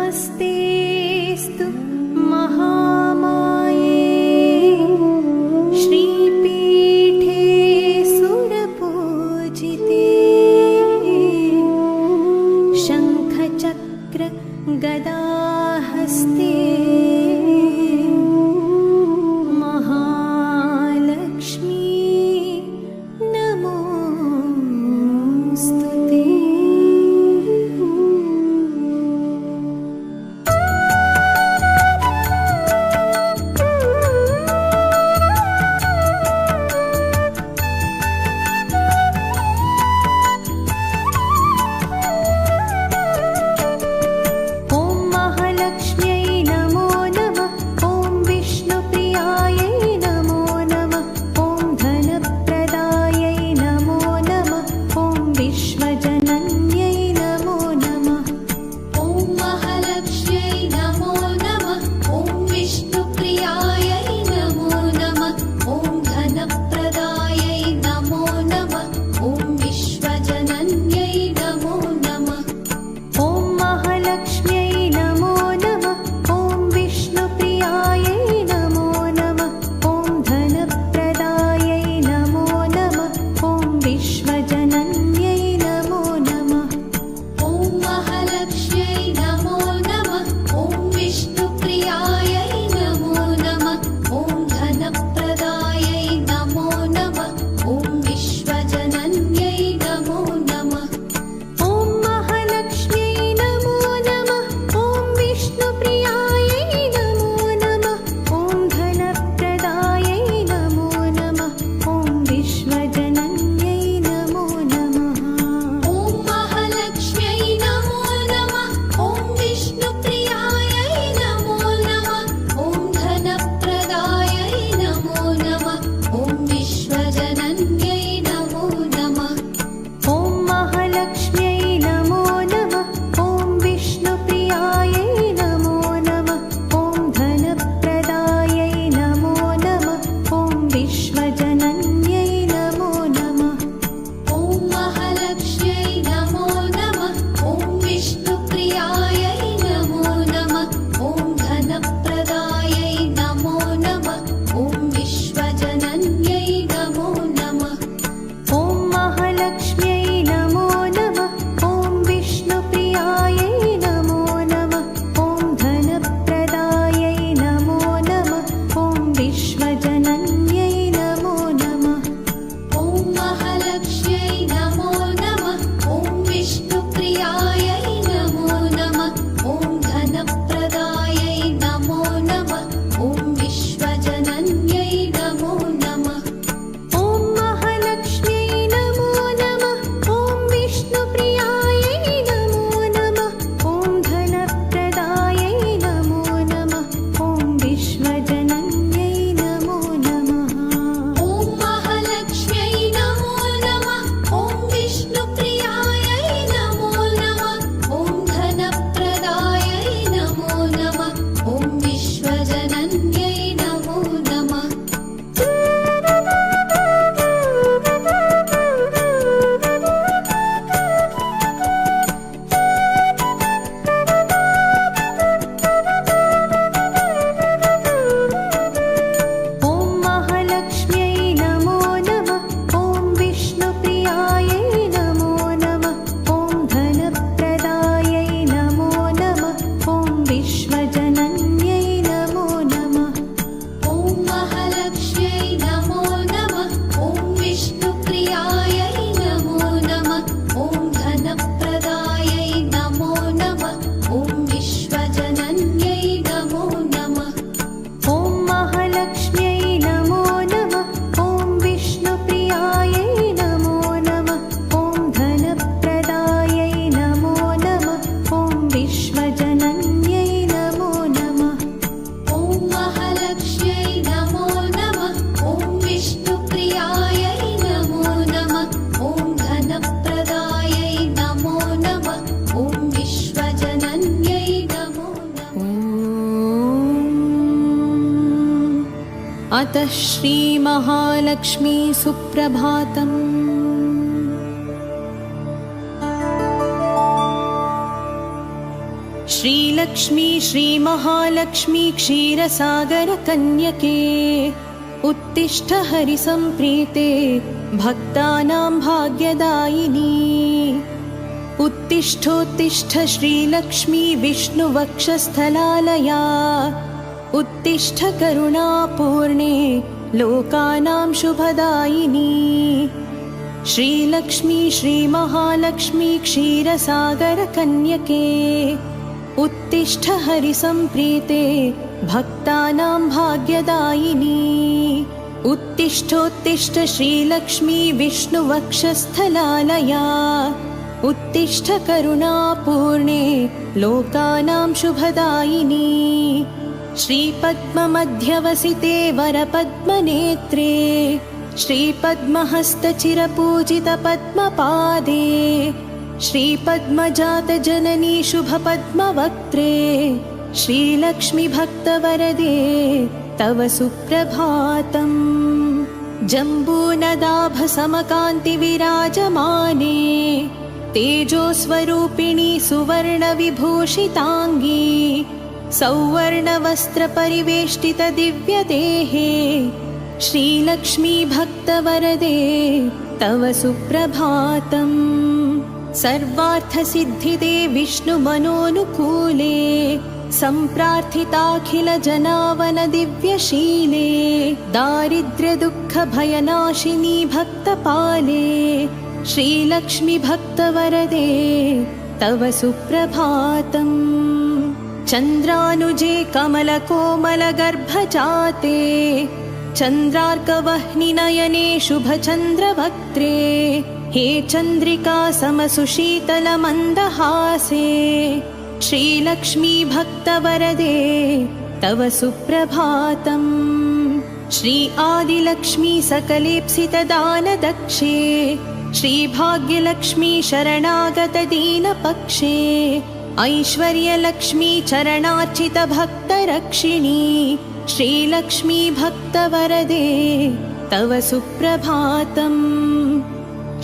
नमस्तेऽस्तु महामाये श्रीपीठे सुरपूजिते शङ्खचक्र गदाहस्ते अतः श्रीमहालक्ष्मी सुप्रभातम्। श्रीलक्ष्मी श्रीलक्ष्मी श्रीमहालक्ष्मी क्षीरसागरकन्यके उत्तिष्ठ हरिसम्प्रीते भक्तानां भाग्यदायिनी उत्तिष्ठोत्तिष्ठ श्रीलक्ष्मी विष्णुवक्षस्थलालया उत्तिष्ठ करुणापूर्णे लोकानां शुभदायिनी श्रीलक्ष्मी श्रीमहालक्ष्मी क्षीरसागरकन्यके उत्तिष्ठ हरिसम्प्रीते भक्तानां भाग्यदायिनी उत्तिष्ठोत्तिष्ठ श्रीलक्ष्मी विष्णुवक्षस्थलालया उत्तिष्ठ करुणापूर्णे लोकानां शुभदायिनी श्रीपद्ममध्यवसिते वरपद्मनेत्रे श्रीपद्महस्तचिरपूजितपद्मपादे श्रीपद्मजातजननी शुभपद्मवक्त्रे श्रीलक्ष्मी भक्तवरदे तव सुप्रभातम् जम्बूनदाभसमकान्तिविराजमाने तेजोस्वरूपिणी सुवर्णविभूषिताङ्गी सौवर्णवस्त्रपरिवेष्टितदिव्यदेहे श्रीलक्ष्मी भक्तवरदे तव सुप्रभातम् सर्वार्थसिद्धिदे विष्णुमनोनुकूले सम्प्रार्थिताखिलजनावनदिव्यशीले दारिद्र्यदुःखभयनाशिनी भक्तपाले श्रीलक्ष्मी भक्तवरदे तव सुप्रभातम् चन्द्रानुजे कमलकोमलगर्भजाते चन्द्रार्कवह्निनयने शुभचन्द्रवक्त्रे हे चन्द्रिका समसुशीतलमन्दहासे श्रीलक्ष्मी भक्तवरदे तव सुप्रभातम् श्री आदिलक्ष्मी सकलेप्सितदानदक्षे श्रीभाग्यलक्ष्मी शरणागतदीनपक्षे ऐश्वर्यलक्ष्मी चरणार्चितभक्तरक्षिणी श्रीलक्ष्मी भक्तवरदे तव सुप्रभातम्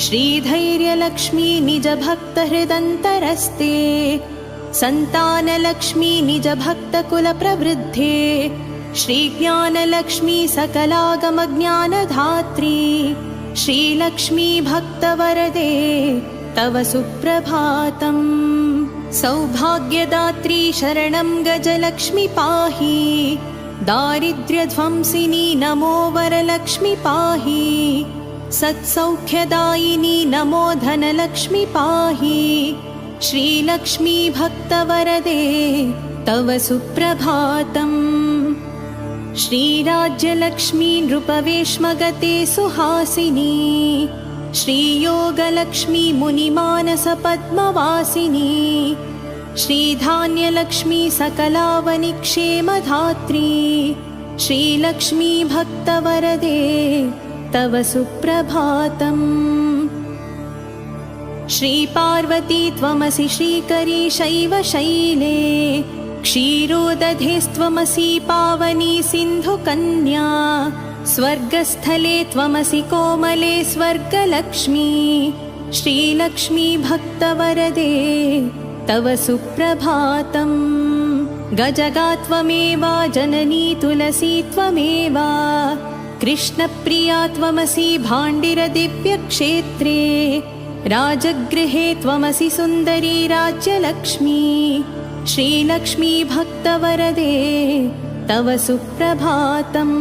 श्रीधैर्यलक्ष्मी निजभक्तहृदन्तरस्ते सन्तानलक्ष्मी निजभक्तकुलप्रवृद्धे श्रीज्ञानलक्ष्मी सकलागमज्ञानधात्री श्रीलक्ष्मी भक्तवरदे तव सुप्रभातम् सौभाग्यदात्री शरणं गजलक्ष्मी पाहि दारिद्र्यध्वंसिनी नमो वरलक्ष्मी पाहि सत्सौख्यदायिनी नमो धनलक्ष्मी पाहि श्रीलक्ष्मी भक्तवरदे तव सुप्रभातम् श्रीराज्यलक्ष्मी नृपवेश्मगते सुहासिनी श्रीयोगलक्ष्मी मुनिमानसपद्मवासिनी श्रीधान्यलक्ष्मी सकलावनिक्षेमधात्री श्रीलक्ष्मी भक्तवरदे तव सुप्रभातम् श्रीपार्वती त्वमसि श्रीकरी शैवशैले क्षीरोदधेस्त्वमसि पावनी सिन्धुकन्या स्वर्गस्थले त्वमसि कोमले स्वर्गलक्ष्मी श्रीलक्ष्मी भक्तवरदे तव सुप्रभातम् गजगा त्वमेव जननी तुलसी त्वमेव कृष्णप्रिया त्वमसि भाण्डिरदिव्यक्षेत्रे राजगृहे त्वमसि सुन्दरी राज्यलक्ष्मी श्रीलक्ष्मी भक्तवरदे तव सुप्रभातम्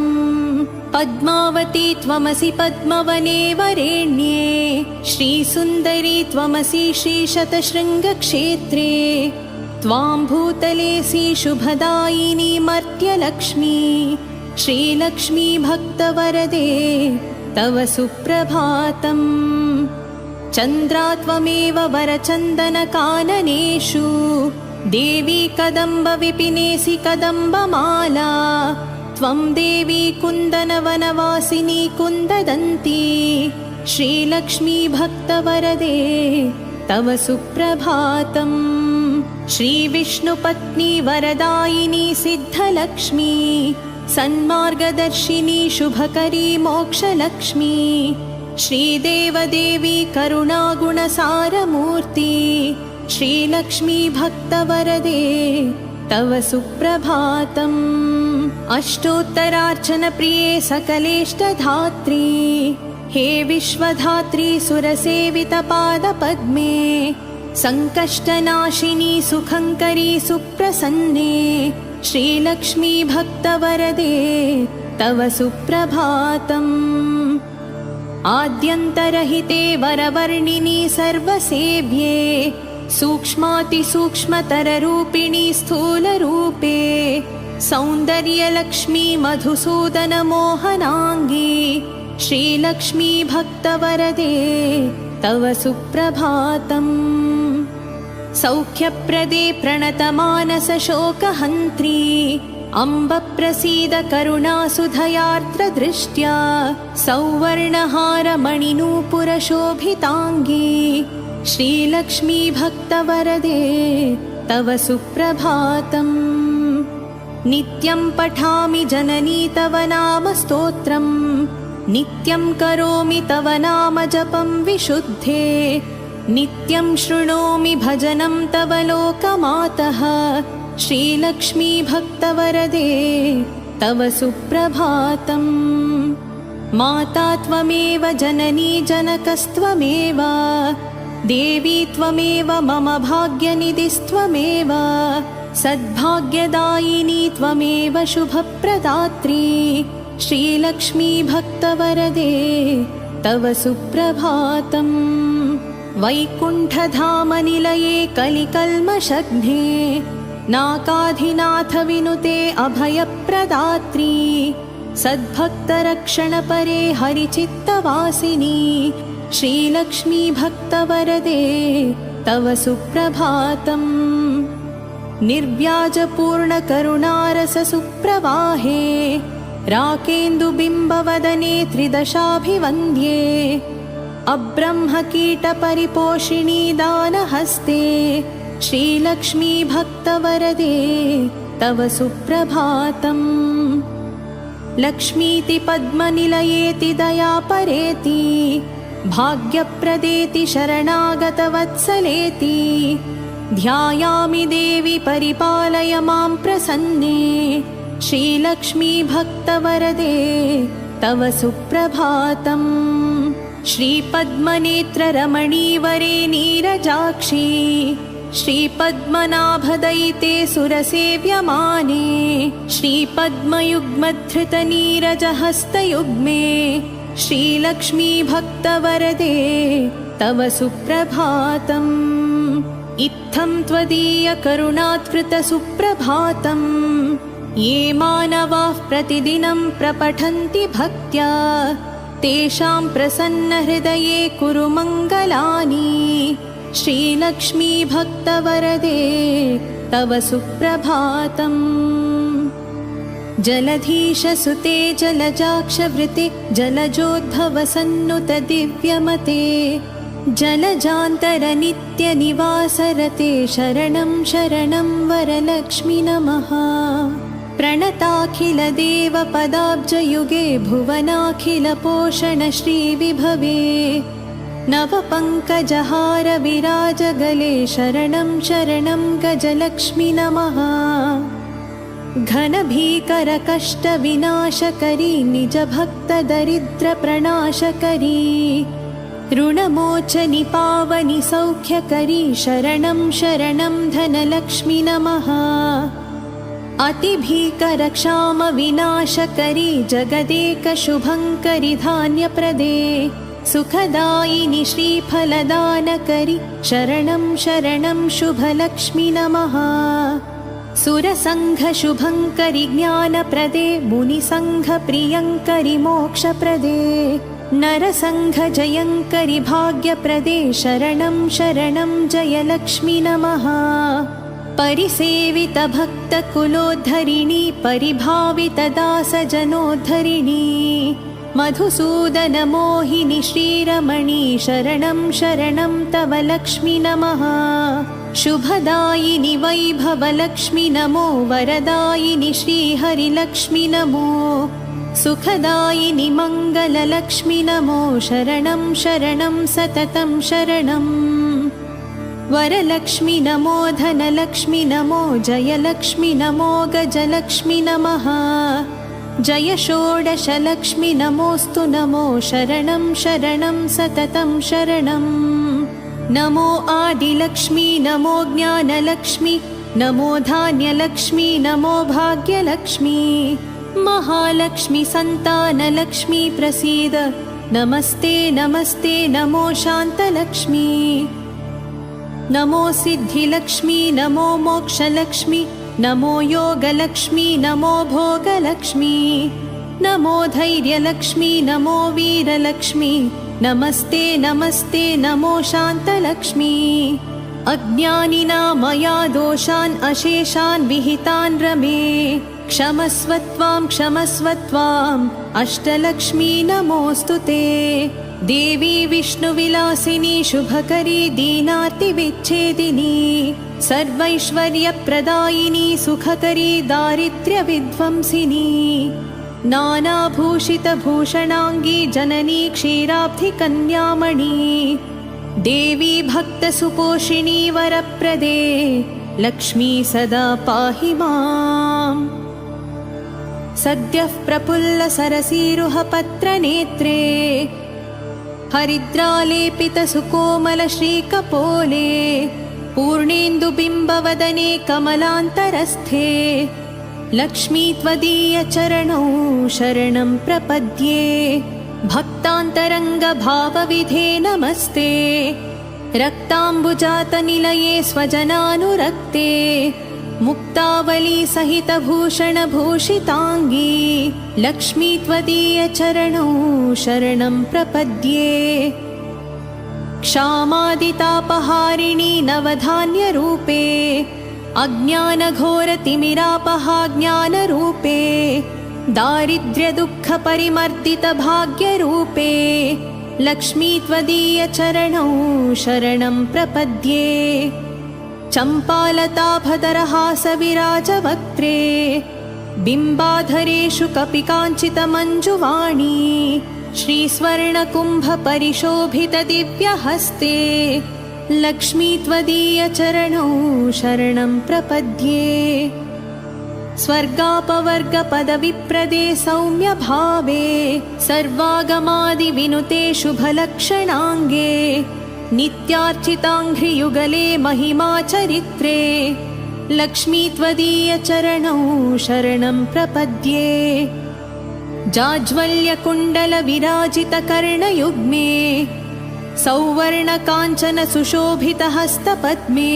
पद्मावती त्वमसि पद्मवने वरेण्ये श्रीसुन्दरी त्वमसि श्रीशतशृङ्गक्षेत्रे त्वां भूतलेऽसि शुभदायिनी मर्त्यलक्ष्मी श्रीलक्ष्मी भक्तवरदे तव सुप्रभातम् चन्द्रा त्वमेव वरचन्दनकाननेषु देवी कदम्बविपिनेसि कदम्बमाला त्वं देवी कुन्दनवनवासिनी कुन्ददन्ती श्रीलक्ष्मी भक्तवरदे तव सुप्रभातम् श्रीविष्णुपत्नी वरदायिनी सिद्धलक्ष्मी सन्मार्गदर्शिनी शुभकरी मोक्षलक्ष्मी श्रीदेवदेवी करुणागुणसारमूर्ति श्रीलक्ष्मी भक्तवरदे तव सुप्रभातम्। अष्टोत्तरार्चनप्रिये सकलेष्टधात्री हे विश्वधात्री सुरसेवितपादपद्मे सङ्कष्टनाशिनी सुखङ्करी सुप्रसन्ने श्रीलक्ष्मी भक्तवरदे तव सुप्रभातम्। आद्यन्तरहिते वरवर्णिनि सर्वसेव्ये सूक्ष्मातिसूक्ष्मतररूपिणि स्थूलरूपे सौन्दर्यलक्ष्मी मधुसूदनमोहनाङ्गी श्रीलक्ष्मी भक्तवरदे तव सुप्रभातम्। सौख्यप्रदे प्रणतमानसशोकहन्त्री अम्ब प्रसीद करुणासुधयार्द्रदृष्ट्या सौवर्णहारमणिनूपुरशोभिताङ्गी श्रीलक्ष्मी भक्तवरदे तव सुप्रभातम्। नित्यं पठामि जननी तव नाम स्तोत्रम् नित्यं करोमि तव नाम जपं विशुद्धे नित्यं शृणोमि भजनं तव लोकमातः श्रीलक्ष्मी भक्तवरदे तव सुप्रभातम्। माता त्वमेव जननी जनकस्त्वमेव देवी त्वमेव मम भाग्यनिधिस्त्वमेव सद्भाग्यदायिनी त्वमेव शुभप्रदात्री श्रीलक्ष्मी भक्तवरदे तव सुप्रभातम्। वैकुण्ठधामनिलये कलिकल्मषघ्ने नाकाधिनाथ विनुते अभयप्रदात्री सद्भक्तरक्षणपरे हरिचित्तवासिनी श्रीलक्ष्मी भक्तवरदे तव सुप्रभातम्। निर्व्याजपूर्णकरुणारससुप्रवाहे राकेन्दुबिम्बवदने त्रिदशाभिवन्द्ये अब्रह्मकीटपरिपोषिणी दानहस्ते श्रीलक्ष्मी भक्तवरदे तव सुप्रभातम्। लक्ष्मीति पद्मनिलयेति दयापरेति भाग्यप्रदेति शरणागतवत्सलेति ध्यायामि देवि परिपालय मां प्रसन्ने श्रीलक्ष्मी भक्तवरदे तव सुप्रभातम्। श्रीपद्मनेत्ररमणीवरे नीरजाक्षी श्रीपद्मनाभदयिते सुरसेव्यमाने श्रीपद्मयुग्मधृतनीरजहस्तयुग्मे श्रीलक्ष्मी भक्तवरदे तव सुप्रभातम्। इत्थं त्वदीयकरुणात्कृतसुप्रभातम् ये मानवाः प्रतिदिनं प्रपठन्ति भक्त्या तेषां प्रसन्नहृदये कुरु मङ्गलानि श्रीलक्ष्मी भक्तवरदे तव सुप्रभातम्। जलधीशसुते जलजाक्षवृते जलजोद्भवसन्नुत दिव्यमते जलजान्तरनित्यनिवासरते शरणं शरणं वरलक्ष्मि नमः। प्रणताखिलदेवपदाब्जयुगे भुवनाखिलपोषण श्रीविभवे नवपङ्कजहार विराजगले शरणं शरणं गजलक्ष्मि नमः। घनभीकरकष्टविनाशकरी निजभक्तदरिद्रप्रणाशकरी ऋणमोचनि पावनि सौख्यकरी शरणं शरणं धनलक्ष्मि नमः। अतिभीकरक्षामविनाशकरी जगदेकशुभङ्करि धान्यप्रदे सुखदायिनि श्रीफलदानकरि शरणं शरणं शुभलक्ष्मि नमः। सुरसङ्घशुभङ्करि ज्ञानप्रदे मुनिसङ्घप्रियङ्करि मोक्षप्रदे नरसङ्घजयङ्करि भाग्यप्रदे शरणं शरणं जयलक्ष्मि नमः। परिसेवितभक्तकुलोद्धरिणी परिभावितदासजनोद्धरिणी मधुसूदनमोहिनि श्रीरमणी शरणं शरणं तव लक्ष्मि नमः। शुभदायिनि वैभवलक्ष्मि नमो वरदायिनि श्रीहरिलक्ष्मि नमो सुखदायिनि मङ्गललक्ष्मि नमो शरणं शरणं सततं शरणम्। वरलक्ष्मी नमो धनलक्ष्मी नमो जयलक्ष्मी नमो गजलक्ष्मी नमः जय षोडशलक्ष्मी नमोऽस्तु नमो शरणं शरणं सततं शरणं नमो आदिलक्ष्मी नमो ज्ञानलक्ष्मी नमो धान्यलक्ष्मी नमो भाग्यलक्ष्मी महालक्ष्मी संतानलक्ष्मी प्रसीद नमस्ते नमस्ते नमो शान्तलक्ष्मी नमो सिद्धिलक्ष्मी नमो मोक्षलक्ष्मी नमो योगलक्ष्मी नमो भोगलक्ष्मी नमो धैर्यलक्ष्मी नमो वीरलक्ष्मी नमस्ते नमस्ते नमो शान्तलक्ष्मी अज्ञानिना मया दोषान् अशेषान् विहितान् रमे क्षमस्व त्वाम् अष्टलक्ष्मी नमोऽस्तु ते देवी विष्णुविलासिनी शुभकरी दीनार्तिविच्छेदिनी सर्वैश्वर्यप्रदायिनी सुखकरी दारिद्र्यविध्वंसिनी नानाभूषितभूषणाङ्गी जननी क्षीराब्धिकन्यामणि देवी भक्तसुपोषिणी वरप्रदे लक्ष्मी सदा पाहि माम् सद्यः प्रफुल्लसरसीरुहपत्रनेत्रे हरिद्रालेपितसुकोमलश्रीकपोले पूर्णेन्दुबिम्बवदने कमलान्तरस्थे लक्ष्मी त्वदीयचरणौ शरणं प्रपद्ये भक्तान्तरङ्गभावविधे नमस्ते रक्ताम्बुजातनिलये स्वजनानुरक्ते मुक्तावली सहितभूषणभूषिताङ्गी लक्ष्मी त्वदीयचरणौ शरणं प्रपद्ये क्षामादितापहारिणी नवधान्यरूपे अज्ञानघोरतिमिरापहा ज्ञानरूपे दारिद्र्यदुःखपरिमर्दितभाग्यरूपे लक्ष्मी त्वदीयचरणौ शरणं प्रपद्ये चम्पालताभदरहासविराजवक्त्रे बिम्बाधरेषु कपिकाञ्चितमञ्जुवाणी श्रीस्वर्णकुम्भपरिशोभितदिव्यहस्ते लक्ष्मी त्वदीयचरणौ शरणं प्रपद्ये स्वर्गापवर्गपदविप्रदे सौम्यभावे सर्वागमादिविनुते शुभलक्षणाङ्गे नित्यार्चिताङ्घ्रियुगले महिमाचरित्रे लक्ष्मी त्वदीयचरणौ शरणं प्रपद्ये जाज्वल्यकुण्डलविराजितकर्णयुग्मे सौवर्णकाञ्चनसुशोभितहस्तपद्मे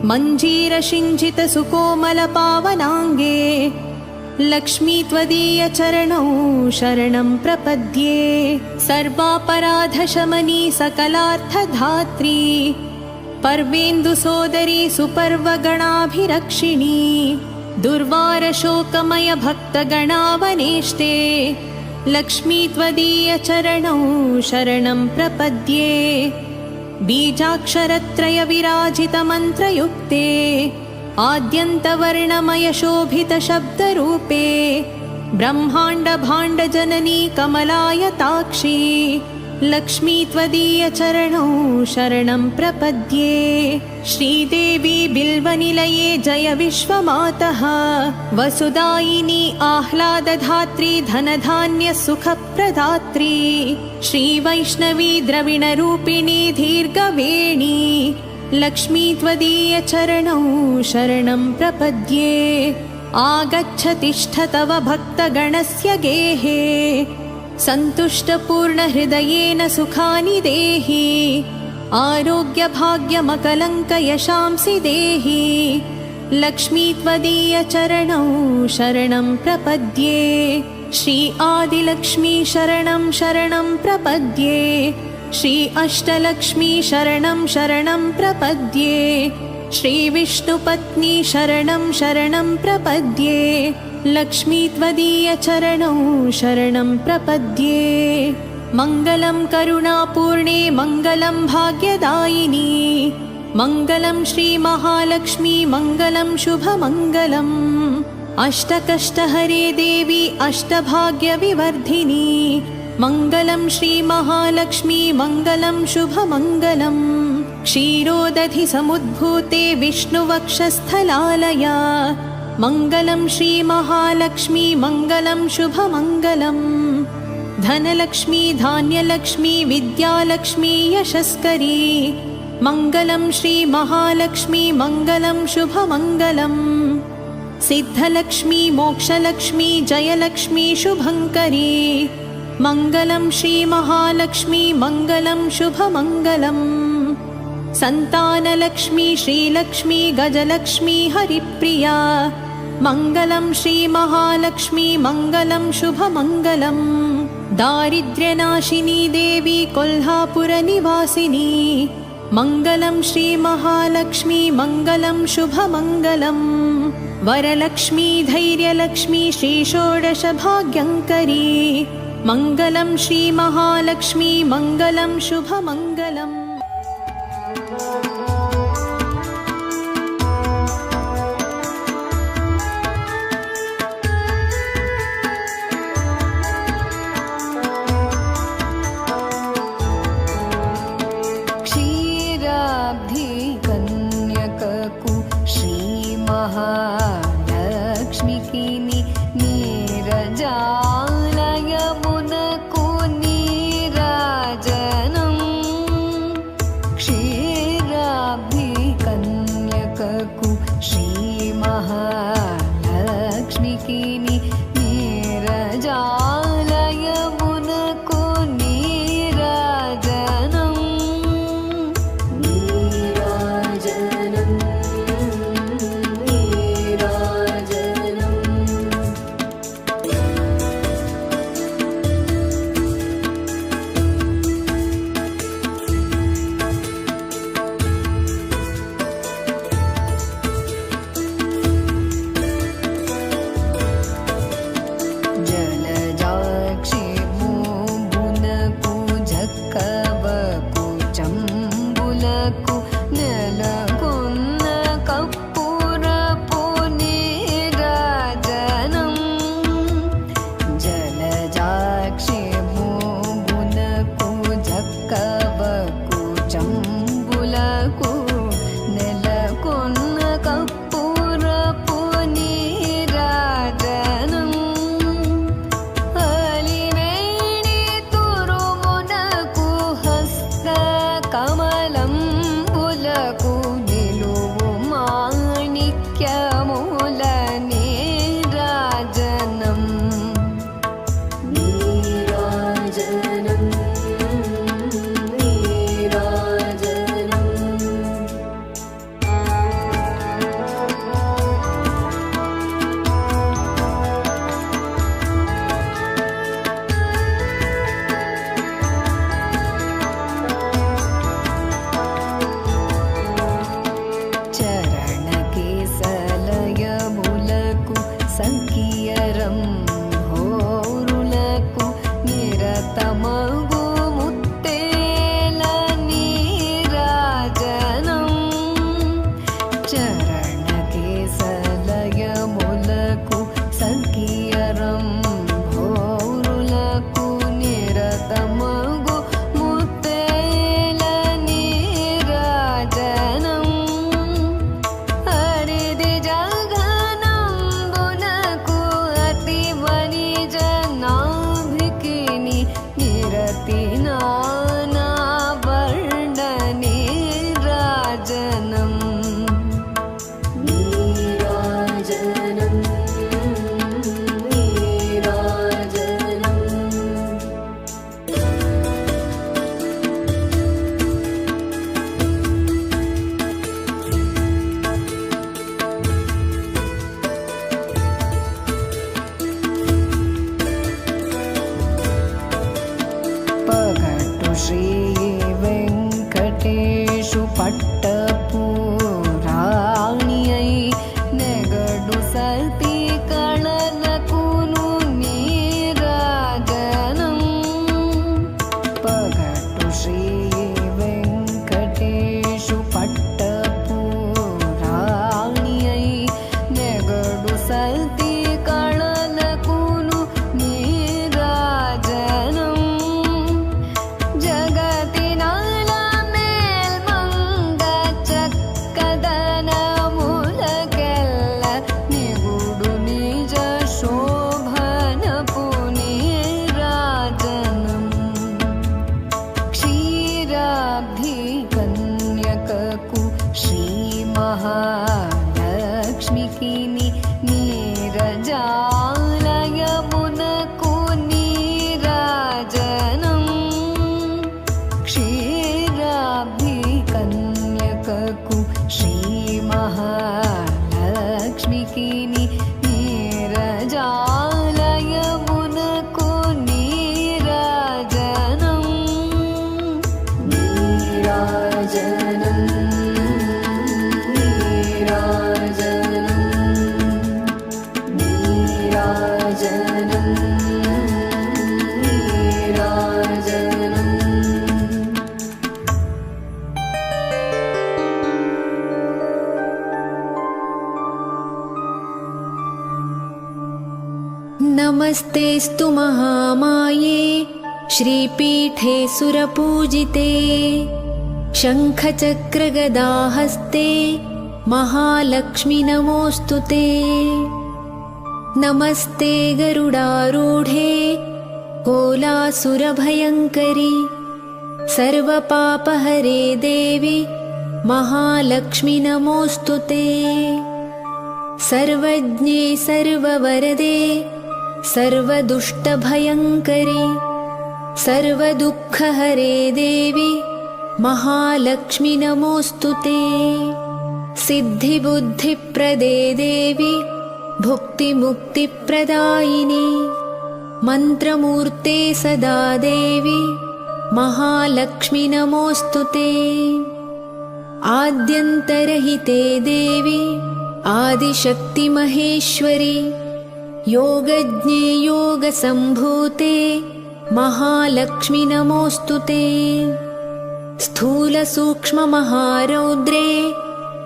मञ्जीरशिञ्जितसुकोमलपावनाङ्गे लक्ष्मी त्वदीयचरणौ शरणं प्रपद्ये सर्वापराधशमनी सकलार्थधात्री पर्वेन्दुसोदरी सुपर्वगणाभिरक्षिणी दुर्वारशोकमयभक्तगणावनेष्टे लक्ष्मी त्वदीयचरणौ शरणं प्रपद्ये बीजाक्षरत्रयविराजितमन्त्रयुक्ते आद्यन्तवर्णमयशोभितशब्दरूपे ब्रह्माण्डभाण्डजननी कमलायताक्षी लक्ष्मी त्वदीयचरणौ शरणं प्रपद्ये श्रीदेवी बिल्वनिलये जय विश्वमातः वसुदायिनी आह्लादधात्री धनधान्यसुखप्रदात्री श्रीवैष्णवी द्रविणरूपिणी दीर्घवेणी लक्ष्मी त्वदीयचरणौ शरणं प्रपद्ये आगच्छ तिष्ठ तव भक्तगणस्य गेहे सन्तुष्टपूर्णहृदयेन सुखानि देहि आरोग्यभाग्यमकलङ्कयशांसि देहि लक्ष्मी त्वदीयचरणौ शरणं प्रपद्ये श्री आदिलक्ष्मी शरणं शरणं प्रपद्ये श्री अष्टलक्ष्मी शरणं शरणं प्रपद्ये श्री विष्णुपत्नी शरणं शरणं प्रपद्ये लक्ष्मी त्वदीयचरणौ शरणं प्रपद्ये मङ्गलं करुणापूर्णे मङ्गलं भाग्यदायिनी मङ्गलं श्रीमहालक्ष्मी मङ्गलं शुभमङ्गलम् अष्टकष्टहरे देवी अष्टभाग्यविवर्धिनी मङ्गलं श्रीमहालक्ष्मी मङ्गलं शुभमङ्गलम् क्षीरोदधिसमुद्भूते विष्णुवक्षस्थलालया मङ्गलं श्रीमहालक्ष्मी मङ्गलं शुभमङ्गलम् धनलक्ष्मी धान्यलक्ष्मी विद्यालक्ष्मी यशस्करी मङ्गलं श्रीमहालक्ष्मी मङ्गलं शुभमङ्गलम् सिद्धलक्ष्मी मोक्षलक्ष्मी जयलक्ष्मी शुभङ्करी मङ्गलं श्रीमहालक्ष्मी मङ्गलं शुभमङ्गलम् सन्तानलक्ष्मी श्रीलक्ष्मी गजलक्ष्मी हरिप्रिया मङ्गलं श्रीमहालक्ष्मी मङ्गलं शुभमङ्गलम् दारिद्र्यनाशिनी देवी कोल्हापुरनिवासिनी मङ्गलं श्रीमहालक्ष्मी मङ्गलं शुभमङ्गलम् वरलक्ष्मी धैर्यलक्ष्मी श्रीषोडशभाग्यङ्करी मङ्गलं श्रीमहालक्ष्मी मङ्गलं शुभमङ्गलम् महालक्ष्मीकिनि नीरजालयमुनकु नीराजनं क्षीराब्धिकन्यककु श्रीमहालक्ष्मीकिनि नीरजालयमुनकु नीराजनं लक्ष्मीकिनि नीरजालयमुनकु नीराजनं क्षीराब्धिकन्यककु श्रीमहालक्ष्मीकिनि नीरजालयमुनकु नीराजनं नीराजनं नमस्तेस्तु महामाये श्रीपीठे सुरपूजिते शङ्खचक्रगदाहस्ते महालक्ष्मि नमोऽस्तुते। नमस्ते गरुडारूढे कोलासुरभयङ्करि सर्वपापहरे देवी महालक्ष्मि नमोऽस्तुते। सर्वज्ञे सर्ववरदे सर्वदुष्टभयङ्करि सर्वदुःखहरे देवी महालक्ष्मि नमोऽस्तुते। सिद्धिबुद्धिप्रदे देवी भुक्तिमुक्तिप्रदायिनी मन्त्रमूर्ते सदा देवी महालक्ष्मि नमोऽस्तुते। आद्यन्तरहिते देवी आदिशक्तिमहेश्वरी योगज्ञे योगसम्भूते महालक्ष्मी नमोऽस्तुते। स्थूलसूक्ष्ममहारौद्रे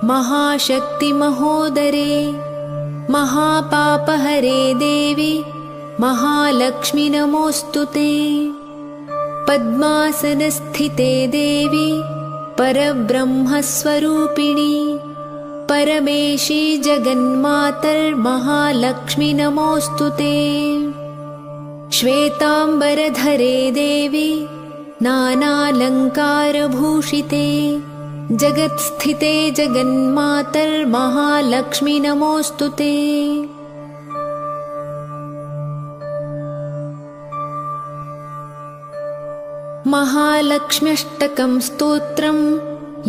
महाशक्तिमहोदरे महापापहरे देवी महालक्ष्मी नमोऽस्तुते। पद्मासनस्थिते देवी परब्रह्मस्वरूपिणी परमेशी जगन्मातर्महालक्ष्मी नमोऽस्तुते। श्वेताम्बरधरे देवी नानालङ्कारभूषिते जगत्स्थिते जगन्मातर्महालक्ष्मी नमोऽस्तुते। महालक्ष्म्यष्टकं स्तोत्रं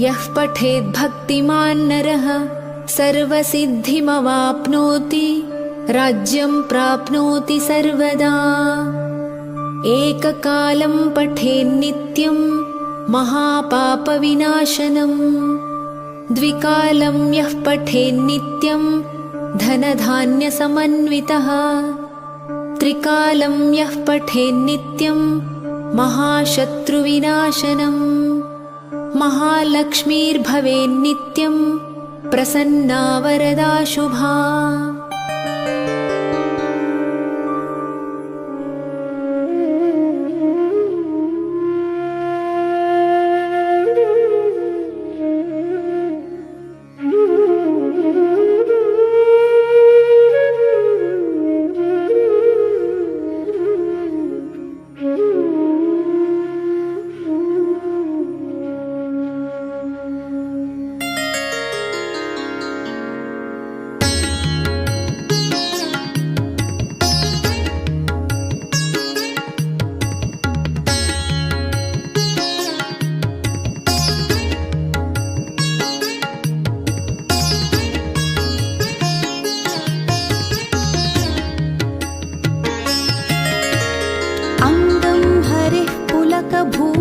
यः पठेद्भक्तिमान् नरः सर्वसिद्धिमवाप्नोति राज्यं प्राप्नोति सर्वदा। एककालं पठेन्नित्यं महापापविनाशनम् द्विकालं यः पठेन्नित्यं धनधान्यसमन्वितः त्रिकालं यः पठेन्नित्यं महाशत्रुविनाशनम् महालक्ष्मीर्भवेन्नित्यं प्रसन्ना वरदा शुभा।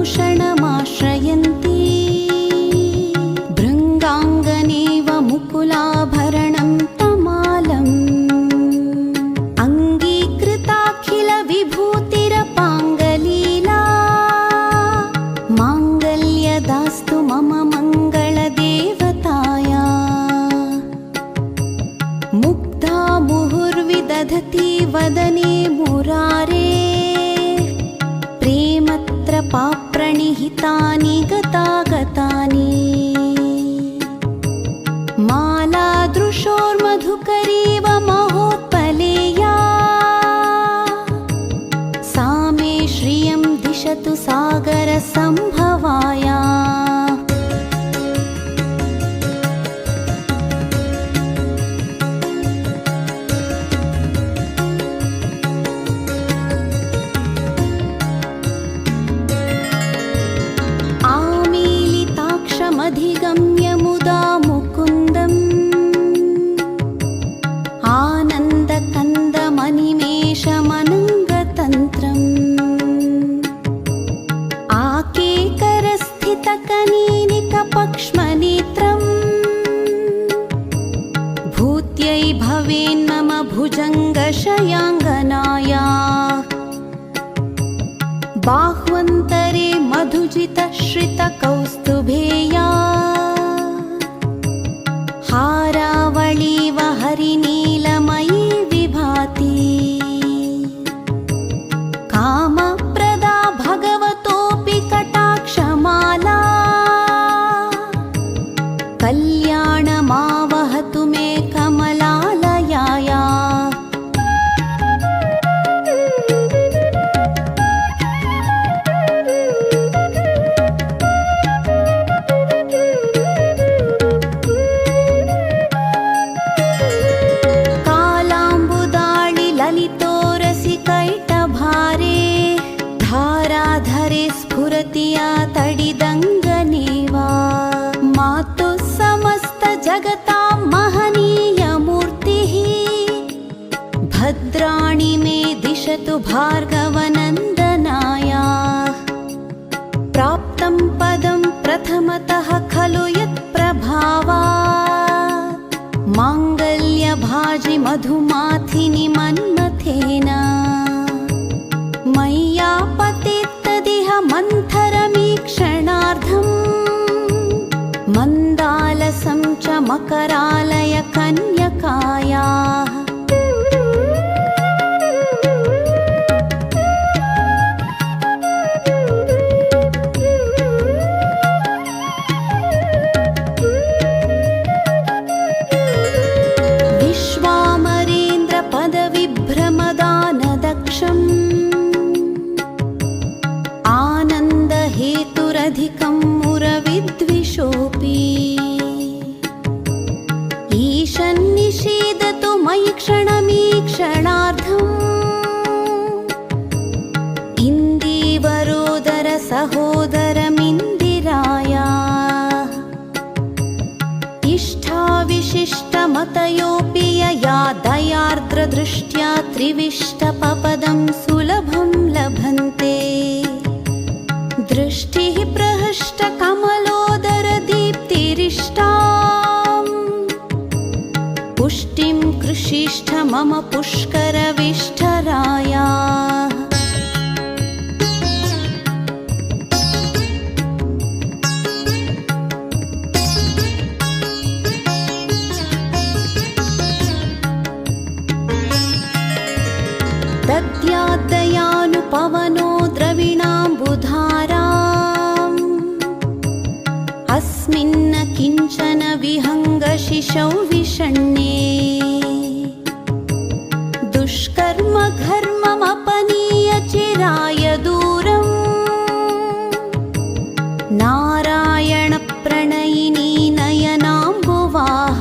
भूषणमाश्रयन्ती भृङ्गाङ्गनेव मुकुलाभरणं तमालम् अङ्गीकृताखिलविभूतिरपाङ्गलीला माङ्गल्यदास्तु मम मङ्गलदेवताया। मुग्धा मुहुर्विदधति वदने मुरारे पाप्रणिहितानि गतागतानि मालादृशोर्मधुकरीव महोत्पलेया सा मे श्रियं दिशतु सागरसम्भवाया। पक्ष्मनेत्रम् भूत्यै भवेन्मम भुजङ्गशयाङ्गनाया बाह्वन्तरे मधुजितश्रितकौस्तुभेया हारावळीव हरिनीलमयी विभाति कामप्रदा भगवतोऽपि कटाक्षमाला कल्याणमावहतु मे कमलालयाया कालाम्बुदाळि ललितोरसिकैटभारे धाराधरे स्फुरति या तडिदङ्गनेवा मातुः समस्तजगतां महनीयमूर्तिः भद्राणि मे दिशतु भार्गवनन्दनाया प्राप्तं पदं प्रथमतः खलु यत्प्रभावा माङ्गल्यभाजि मधुमाथिनि मन्मथेन मय्यापतेत्तदिह मन्थरमीक्षणार्धम् मन्दालसं च मकरालय कन्यकायाः विश्वामरेन्द्रपदविभ्रमदानदक्षम् आनन्दहेतुरधिकं मुरविद्विषोऽपि ईशन्निषेदतु मयि क्षणमीक्षणार्धम् इन्दीवरोदर सहोदरमिन्दिराया इष्टाविशिष्टमतयोऽपि यया दयार्द्रदृष्ट्या त्रिविष्टपपदं सुलभं लभन्ते दृष्टिः प्रहृष्टकमलोदरदीप्तिरिष्टाम् पुष्टिं कृषिष्ठ मम पुष्करविष्ठराया दद्याद्दयानुपवनो द्रविणाम्बुधाराम् अस्मिन्न किञ्चन विहङ्गशिशौ विषण्णे दुष्कर्म घर्ममपनीय चिराय दूरम् नारायणप्रणयिनी नयनाम्बुवाह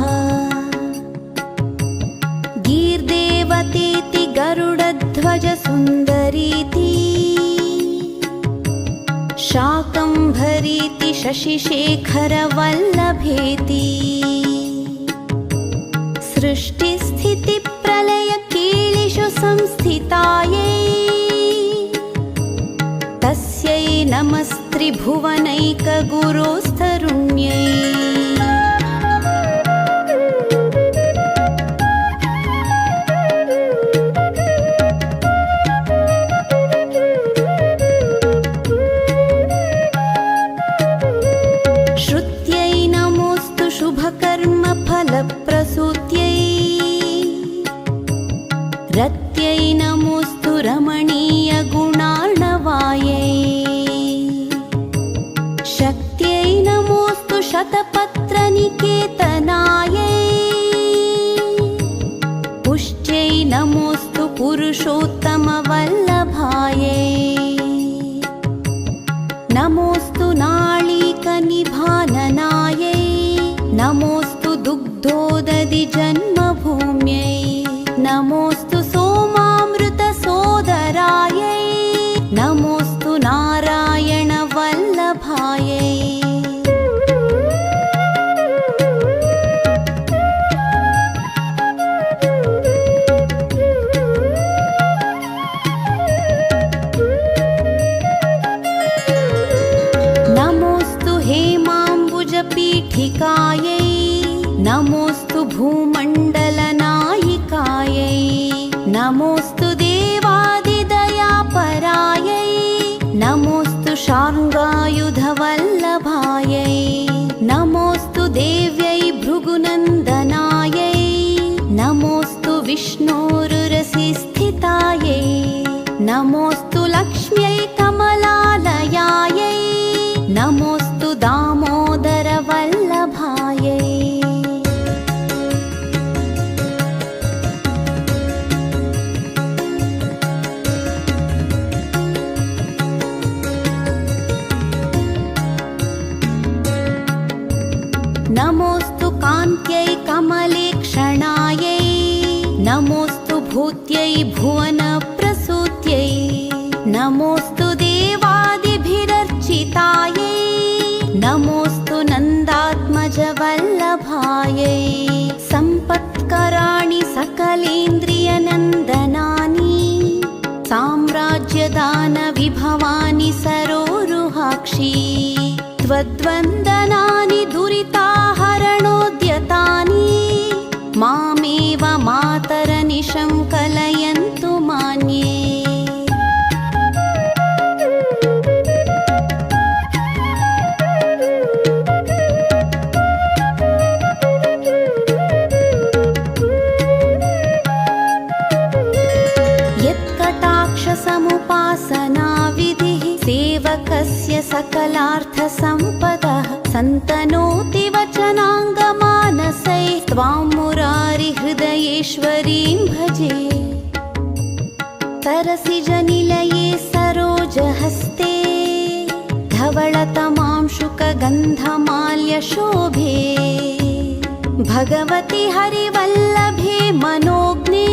गीर्देवतेति गरुडध्वज सुन्दरीति शाकम्भरीति शशिशेखरवल्लभेति सृष्टिस्थितिप्रलयकेलिषु संस्थितायै तस्यै नमस्त्रिभुवनैकगुरोस्तरुण्यै फलप्रसूत्यै रत्यै नमोऽस्तु रमणीयगुणार्णवायै शक्त्यै नमोऽस्तु शतपत्रनिकेतनायै पुष्ट्यै नमोऽस्तु पुरुषोत्तमवल्लभायै नमोऽस्तु नाळीकनिभाननायै नमोऽस्तु दुग्धोदधि जन्मभूम्यै नमोऽस्तु सोमामृतसोदरायै नमोऽस्तु नारायणवल्लभायै विष्णोरुरसि स्थितायै नमोऽस्तु लक्ष्म्यै कमलालयायै नमोऽस्तु दामोदरवल्लभायै नमोऽस्तु कान्त्यै कमलेक्षणायै नमोऽस्तु भूत्यै भुवनप्रसूत्यै नमोऽस्तु देवादिभिरर्चितायै नमोऽस्तु नन्दात्मजवल्लभायै सम्पत्कराणि सकलेन्द्रियनन्दनानि साम्राज्यदानविभवानि सरोरुहाक्षी त्वद्वन्दनानि दुरिताहरणोद्यतानि मामेव मातरनिशं कलयन्तु मान्ये यत्कटाक्षसमुपासनाविधिः सेवकस्य सकलार्थसम्पदः सन्तनोति वचनाङ्गमानसै त्वां मुरारिहृदयेश्वरीं भजे तरसिजनिलये सरोजहस्ते धवळतमांशुकगन्धमाल्यशोभे भगवति हरिवल्लभे मनोज्ञे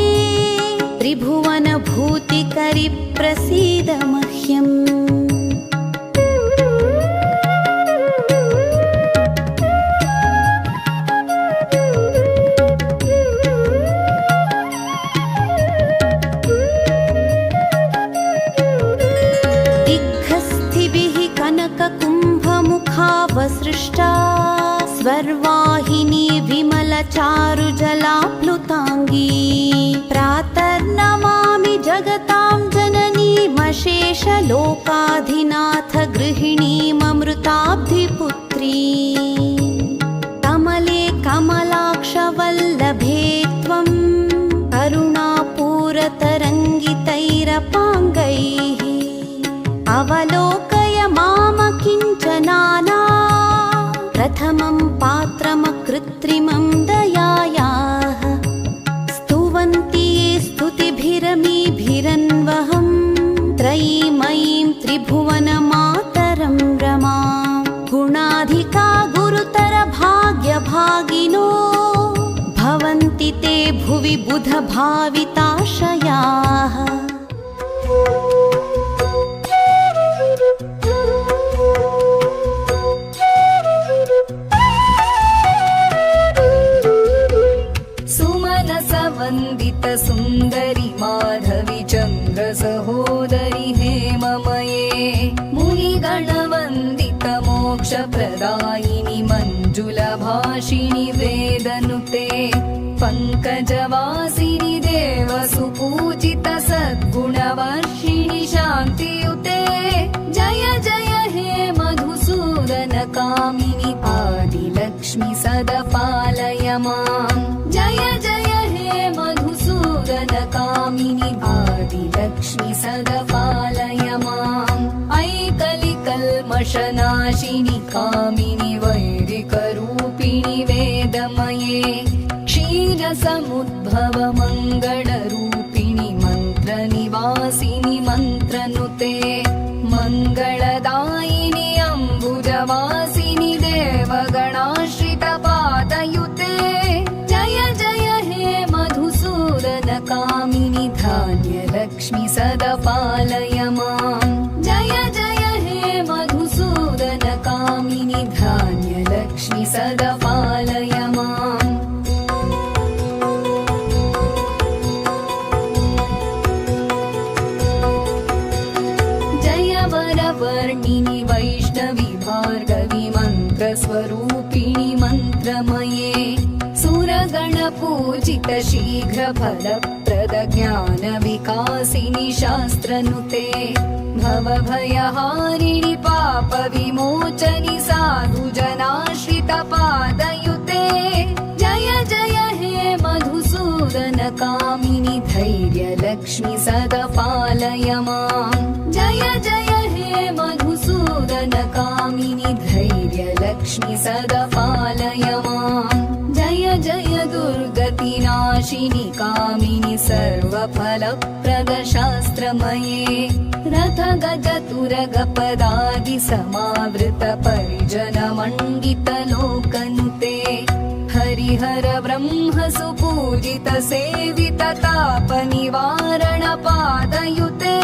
त्रिभुवनभूतिकरि प्रसीद मह्यम् कनककुम्भमुखावसृष्टा स्वर्वाहिनी विमलचारुजलाप्लुताङ्गी प्रातर्नमामि जगतां जननीमशेषलोकाधिनाथ गृहिणीममृताब्धिपुत्री कमले कमलाक्षवल्लभे त्वं करुणापूरतरङ्गितैरपाङ्गैः अवलोकय मामकिञ्चनाना प्रथमं पात्रमकृत्रिमं दयायाः स्तुवन्ति ये स्तुतिभिरमीभिरन्वहं त्रयीमयीं त्रिभुवनमातरं रमां गुणाधिका गुरुतरभाग्यभागिनो भवन्ति ते भुवि बुधभाविताशयाः वन्दित सुन्दरि माधवि चन्द्र सहोदरि हेममये मुनिगणवन्दित मोक्षप्रदायिनि मञ्जुलभाषिणि वेदनुते पङ्कजवासिनि देवसुपूजित सद्गुणवर्षिणि शान्तियुते जय जय हे मधुसूदन कामिनि आदिलक्ष्मि सदपालय माम् जय जय मधुसूदन कामिनि आदिलक्ष्मि सदपालय माम् ऐकलिकल्मषनाशिनि कामिनि वैदिकरूपिणि वेदमये क्षीरसमुद्भव मङ्गलरूपिणि मन्त्रनिवासिनि मन्त्रनुते मङ्गलदायिनि अम्बुजवासिनि देवगणाश्रितपादयुते जय जय हे मधुसूदन कामिनि धान्यलक्ष्मि सदपालय माम् जय जय हे मधुसूदन कामिनि धान्यलक्ष्मि सदपालय माम् जय वरवर्णिनि वैष्णवि भार्गवि मन्त्रस्वरूपिणि मन्त्रमये सुरगणपूजित शीघ्रफलप्रद ज्ञानविकासिनि शास्त्रनुते भवभयहारिणि पापविमोचनि साधुजनाश्रितपादयुते जय जय हे मधुसूदन कामिनि धैर्यलक्ष्मि सदा पालय माम् जय जय हे मधुसूदन कामिनि धैर्यलक्ष्मि सदा पालय माम् जय जय दुर्गतिनाशिनि कामिनि सर्वफलप्रद शास्त्रमये रथ गज तुरग पदादि समावृत परिजन मण्डित लोकनुते हरिहर ब्रह्म सुपूजित सेवित ताप निवारण पादयुते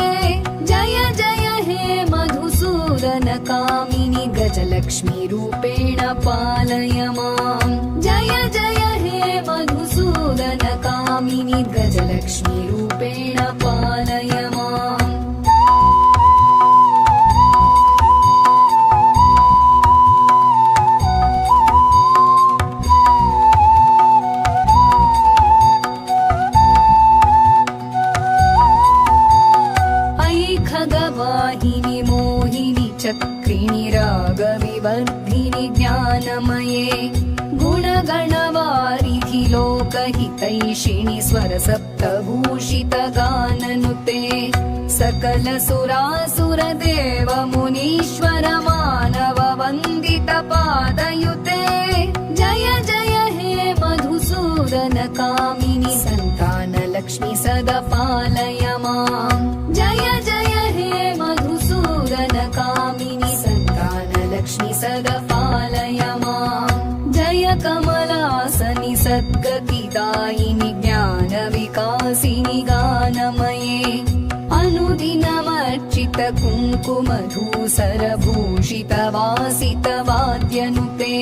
जय जय हे मधुसूदन कामिनि गजलक्ष्मी रूपेण पालय माम् जय जय हे मधुसूदन कामिनि गजलक्ष्मी रूपेण पालय माम् खगवाहिनि मोहिनि चक्रिणि रागविवर्धिनि ज्ञानमये गुणगणवारिधि लोकहितैषिणि स्वरसप्तभूषित गाननुते सकल सुरासुर देव मुनीश्वर मानव वन्दित पादयुते जय जय हे मधुसूदन कामिनि सन्तान लक्ष्मी सदा पालय माम् जय जय हे मधुसूदन कामिनि सन्तान लक्ष्मी सदा पालय माम् जय कमलासनि सद्गतिदायिनि ज्ञान विकासिनि गानमये अनुदिनमर्चित कुङ्कुमधूसरभूषित वासित वाद्यनुते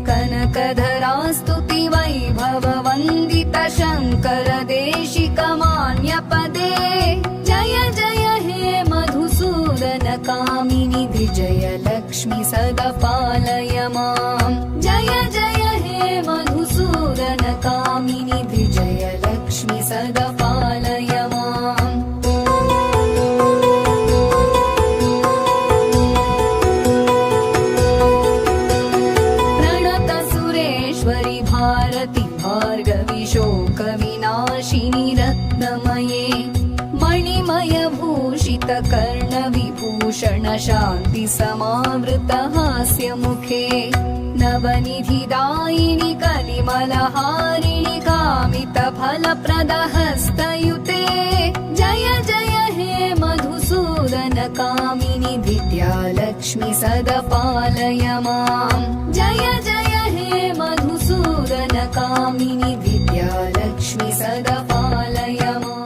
कनकधरास्तुति वैभव वन्दित शङ्कर देशिक मान्यपदे जय जय हे मधुसूदन कामिनि विजय लक्ष्मी सदा पालय माम् जय जय हे मधुसूदन कामिनि विजय लक्ष्मी सदा पालय माम् भारति भार्गवि शोकविनाशिनि रत्नमये मणिमय भूषित कर्णविभूषण शान्ति समावृत हास्यमुखे नवनिधिदायिनि कलिमलहारिणि कामित फलप्रद हस्तयुते जय जय हे मधुसूदन कामिनि विद्यालक्ष्मि सदा पालय माम् जय जय हे मधुसूदन कामिनि विद्यालक्ष्मी सदा पालय माम्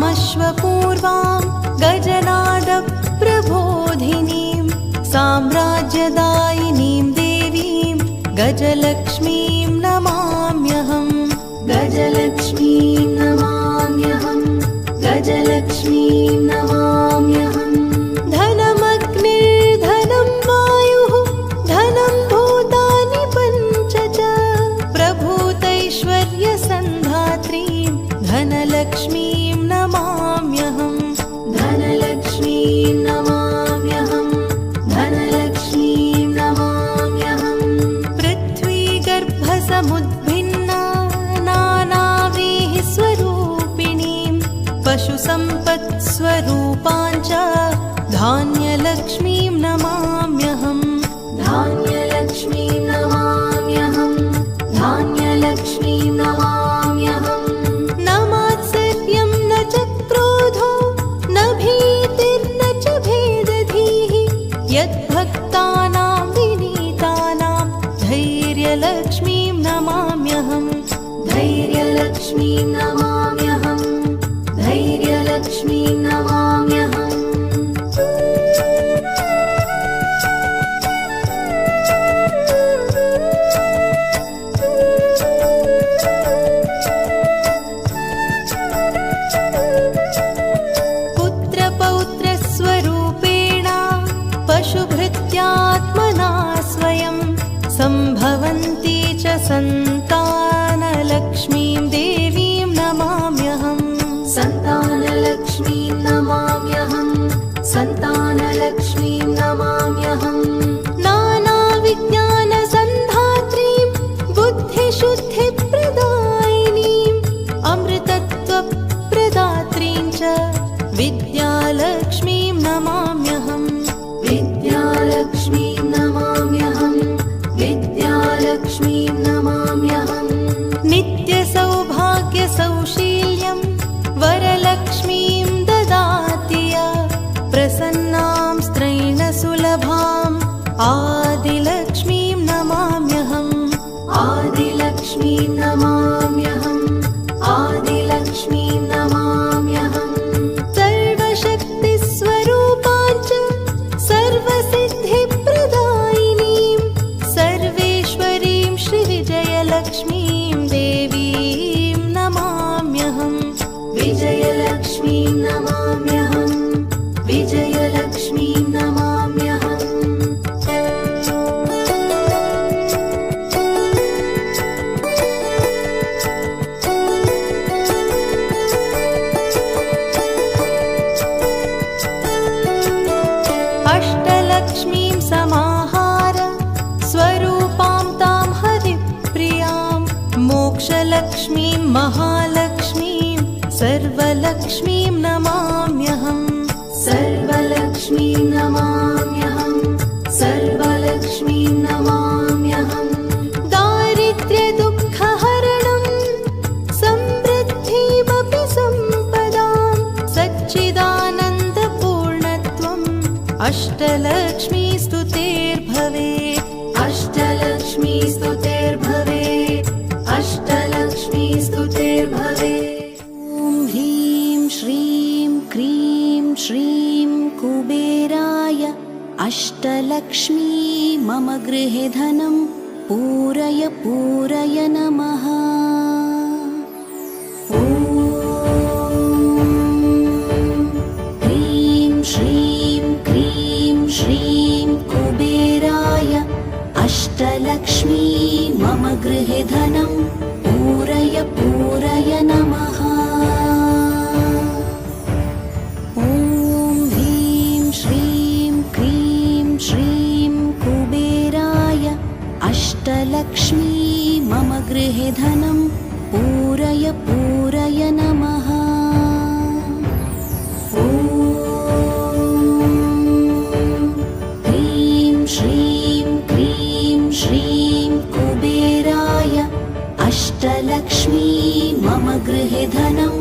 रथमध्यामश्वपूर्वां गजनाद प्रबोधिनीं साम्राज्यदायिनीं देवीं गजलक्ष्मीं नमाम्यहम् गजलक्ष्मीं नमाम्यहम् गजलक्ष्मीं नमाम्यहम् धनमग्निर्धनं वायुः धनं भूतानि पञ्च च प्रभूतैश्वर्यसन्धात्रीं धनलक्ष्मीं नमाम्यहम् धनलक्ष्मीं नमाम्यहम् धनलक्ष्मीं नमाम्यहम् पृथ्वीगर्भसमुद्भिन्ना नानावीः स्वरूपिणीं पशुसम्पत्स्वरूपाञ्च धान्यलक्ष्मीं नमाम्यहम् धान्यलक्ष्मीं नमाम्यहम् धान्यलक्ष्मीं नमाम्यहम् न मात्सर्यं न च क्रोधो न भीतिर्न च भेदधीः यद्भक्तानां विनीतानां धैर्यलक्ष्मीं नमाम्यहम् धैर्यलक्ष्मीं नमाम्यहम् धैर्यलक्ष्मीं नमाम्यहम् पुत्रपौत्रस्वरूपेण पशुभृत्यात्मना स्वयं सम्भवन् श्रीं महालक्ष्मीं सर्वलक्ष्मीं नमाम्यहम् सर्वलक्ष्मीं नमाम्यहम् सर्वलक्ष्मीं नमाम्यहम् दारिद्र्यदुःखहरणं समृद्धिमपि सम्पदां सच्चिदानन्दपूर्णत्वम् अष्टलक्ष्मी स्तुतेर्भवेत् अष्टलक्ष्मी स्तुतेर्भवेत् अष्टलक्ष्मी स्तुतेर्भवेत् ॐ ह्रीं श्रीं क्रीं श्रीं कुबेराय अष्टलक्ष्मी मम गृहे धनं पूरय पूरय नमः ॐ ह्रीं श्रीं क्रीं श्रीं कुबेराय अष्टलक्ष्मी मम गृहे धनं पूरय पूरय नमः ॐ ह्रीं श्रीं क्रीं श्रीं कुबेराय अष्टलक्ष्मी मम गृहे धनं पूरय पूरय नमः ॐ ह्रीं श्रीं क्रीं श्रीं कुबेराय अष्टलक्ष्मी मम गृहे धनं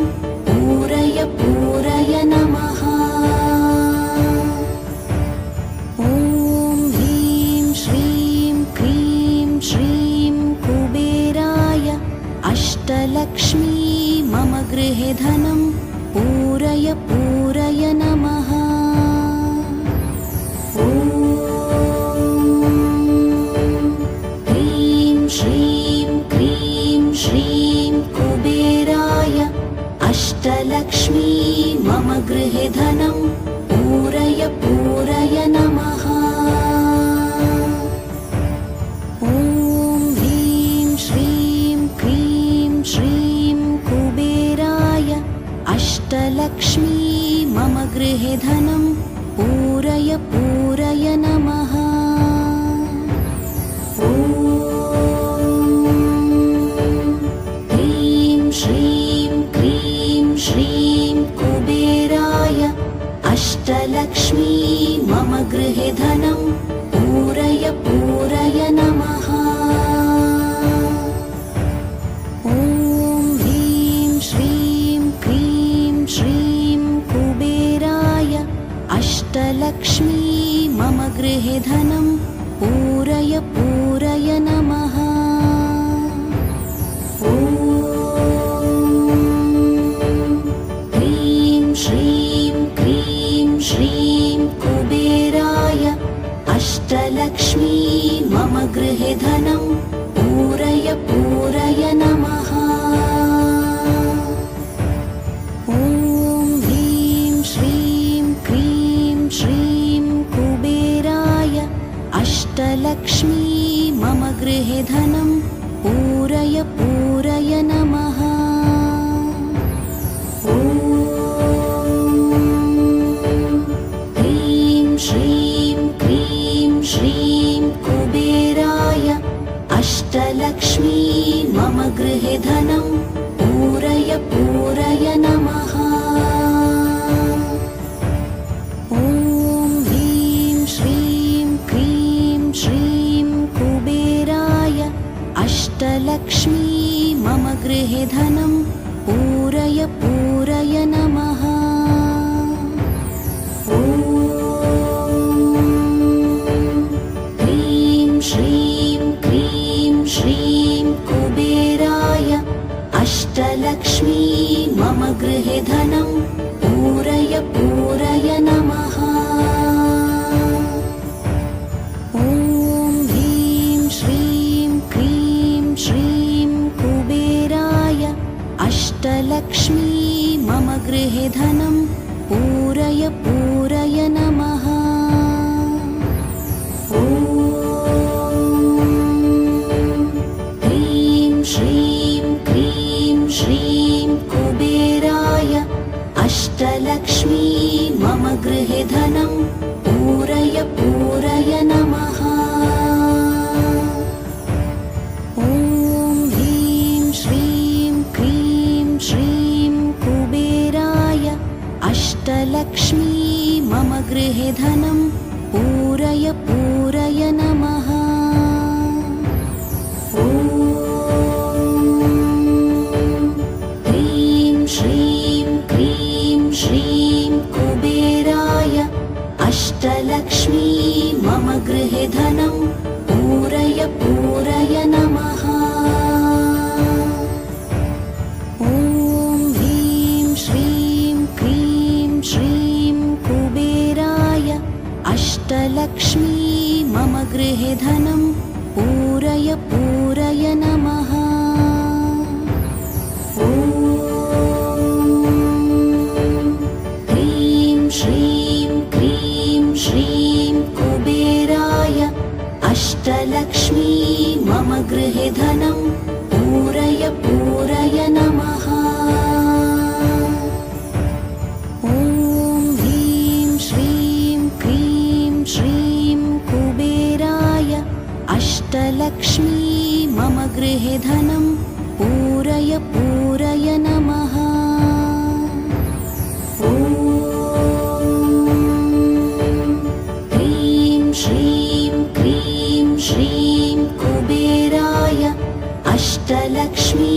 पूरय पूरय नमः ॐ ह्रीं श्रीं क्रीं श्रीं कुबेराय अष्टलक्ष्मी मम गृहे धनं पूरय पूरय नमः ॐ ह्रीं श्रीं क्रीं श्रीं कुबेराय अष्टलक्ष्मी मम गृहे धनं पूरय पूरय नमः ॐ ह्रीं श्रीं क्रीं श्रीं कुबेराय अष्टलक्ष्मी मम गृहे धनं पूरय पूरय नमः ॐ ह्रीं श्रीं क्रीं श्रीं कुबेराय अष्टलक्ष्मी मम गृहे धनं पूरय पूरय नमः ॐ ह्रीं श्रीं क्रीं श्रीं कुबेराय अष्टलक्ष्मी मम गृहे धनं पूरय पूरय नमः ॐ ह्रीं श्रीं क्रीं श्रीं कुबेराय अष्टलक्ष्मी मम गृहे धनं पूरय पूरय नमः ॐ ह्रीं श्रीं क्रीं श्रीं कुबेराय अष्टलक्ष्मी मम गृहे धनं पूरय पूरय नमः ॐ ह्रीं श्रीं क्रीं श्रीं कुबेराय अष्टलक्ष्मी मम गृहे धनं पूरय पूरय नमः ॐ ह्रीं श्रीं क्रीं श्रीं कुबेराय अष्टलक्ष्मी मम गृहे धनं पूरय पूरय नमः ॐ ह्रीं श्रीं क्रीं श्रीं कुबेराय अष्टलक्ष्मी मम गृहे धनं पूरय पूरय नमः ॐ ह्रीं श्रीं क्रीं श्रीं कुबेराय अष्टलक्ष्मी मम गृहे धनं पूरय पूरय नमः ॐ ह्रीं श्रीं क्रीं श्रीं कुबेराय अष्टलक्ष्मी मम गृहे धनं पूरय पूरय नमः ॐ ह्रीं श्रीं अष्टलक्ष्मी मम गृहे धनं पूरय पूरय नमः। ॐ ह्रीं श्रीं क्रीं श्रीं कुबेराय अष्टलक्ष्मी मम गृहे धनं पूरय पूरय नमः। ॐ ह्रीं श्रीं क्रीं श्रीं कुबेराय अष्टलक्ष्मी मम गृहे धनं पूरय पूरय नमः। ॐ ह्रीं श्रीं क्रीं श्रीं कुबेराय अष्टलक्ष्मी मम गृहे धनं पूरय पूरय नमः। ॐ ह्रीं श्रीं क्रीं श्रीं कुबेराय अष्टलक्ष्मी मम गृहे धनं पूरय पूरय नमः। ॐ ह्रीं श्रीं क्रीं श्रीं कुबेराय अष्टलक्ष्मी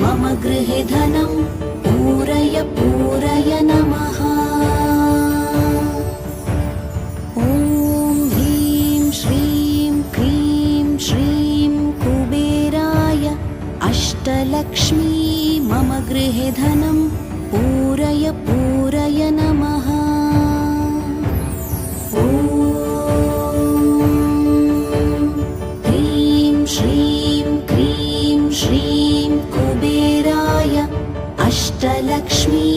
मम गृहे धनं पूरय पूरय नमः। ॐ ह्रीं श्रीं क्रीं श्रीं कुबेराय अष्टलक्ष्मी मम गृहे धनं पूरय पूरय नमः। ॐ ह्रीं श्रीं क्रीं श्रीं कुबेराय अष्टलक्ष्मी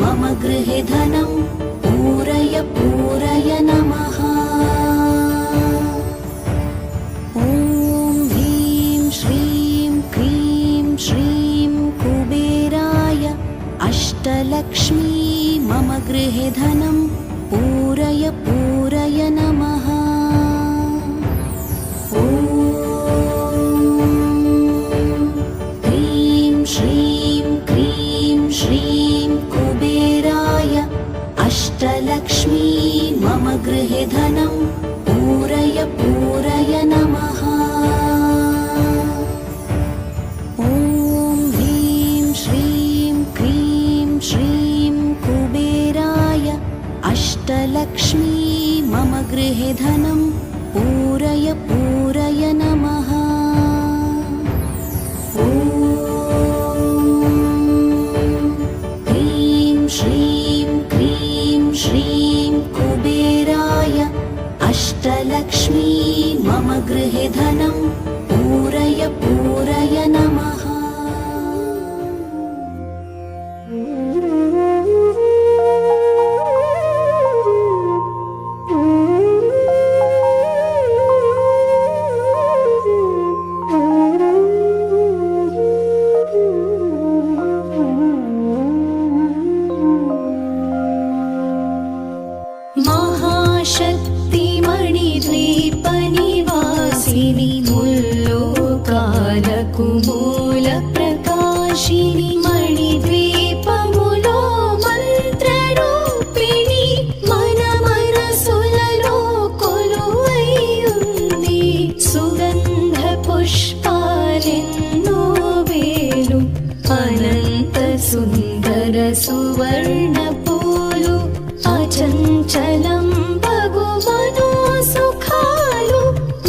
मम गृहे धनं पूरय पूरय नमः। ॐ ह्रीं श्रीं क्रीं श्रीं कुबेराय अष्टलक्ष्मी मम गृहे धनं पूरय पूरय नमः। ॐ ह्रीं श्रीं क्रीं श्रीं कुबेराय अष्टलक्ष्मी मम गृहे धनं पूरय पूरय नमः। ॐ ह्रीं श्रीं क्रीं श्रीं कुबेराय अष्टलक्ष्मी मम गृहे धनं पूरय पूरय नमः। ॐ ह्रीं श्रीं क्रीं श्रीं कुबेराय अष्टलक्ष्मी मम गृहे धनं पूरय पूरय नमः। महाशक्तिमणिद्वीपनिवासिनि मुल्लोकालकुमूलप्रकाशिनि मणिद्वीपमुलो मन्त्ररूपिणि मनमनसुలలో కొలువైయుంది సుగంధ పుష్పాలెన్నో వేలు అనంత సుందర సువర్ణ పూలు అచంచలం భగువను సుఖాలు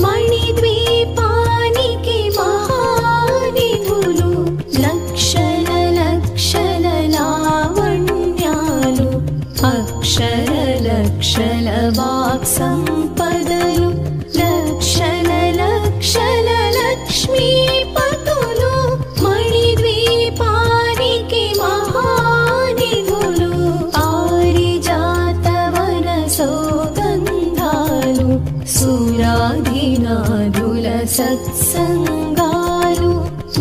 మణిద్వీపానికి మహానిధులు లక్షల లక్షల లావణ్యాలు అక్షర లక్షల వాక్ సంపదలు లక్షల లక్షల లక్ష్మీపతులు మణిద్వీపానికి మహానిధులు పారిజాతవన సౌగంధాలు సురాధినాదుల సత్సంగాలు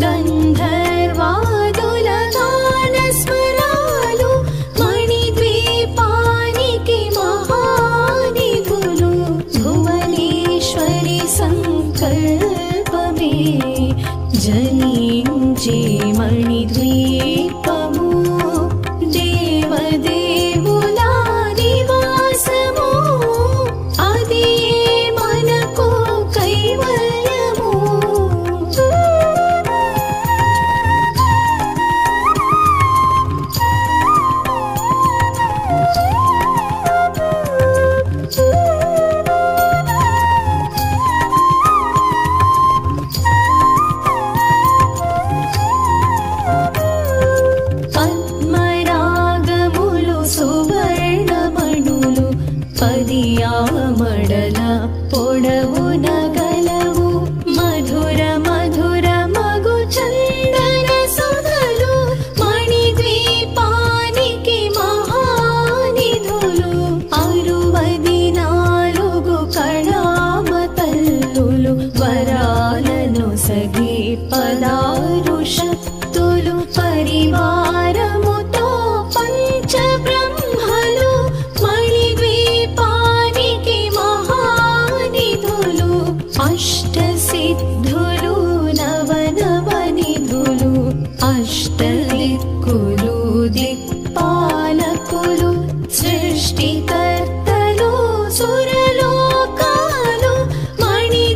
గంధర్వాదుల గాన స్వరాలు మణిద్వీపానికి మహానిధులు భువనే దిక్కులు దిక్పాలకులు సృష్టికర్తలు సురలోకాలు మణిద్వీపానికి